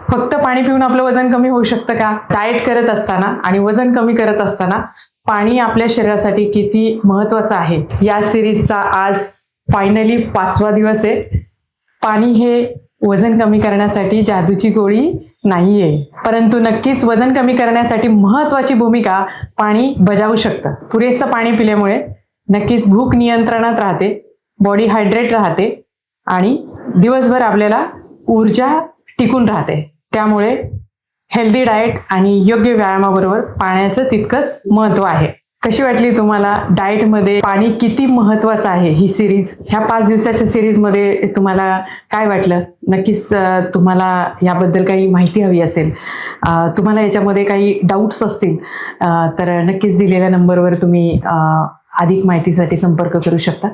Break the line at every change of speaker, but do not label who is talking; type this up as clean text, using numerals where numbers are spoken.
फक्त पाणी पिऊन आपलं वजन कमी होऊ शकतं का? डाएट करत असताना आणि वजन कमी करत असताना पाणी आपल्या शरीरासाठी किती महत्वाचं आहे या सिरीजचा आज फायनली 5वा दिवस आहे. पाणी हे वजन कमी करण्यासाठी जादूची गोळी नाहीये, परंतु नक्कीच वजन कमी करण्यासाठी महत्वाची भूमिका पाणी बजावू शकतं. पुरेसं पाणी पिल्यामुळे नक्कीच भूक नियंत्रणात राहते, बॉडी हायड्रेट राहते आणि दिवसभर आपल्याला ऊर्जा टिकून राहते. त्यामुळे हेल्दी डाएट आणि योग्य व्यायामाबरोबर पाण्याचं तितकंच महत्व आहे. कशी वाटली तुम्हाला डाएटमध्ये पाणी किती महत्वाचं आहे ही सिरीज? ह्या 5 दिवसाच्या सिरीजमध्ये तुम्हाला काय वाटलं? नक्कीच तुम्हाला याबद्दल काही माहिती हवी असेल, तुम्हाला याच्यामध्ये काही डाऊट्स असतील तर नक्कीच दिलेल्या नंबरवर तुम्ही अधिक माहितीसाठी संपर्क करू शकता.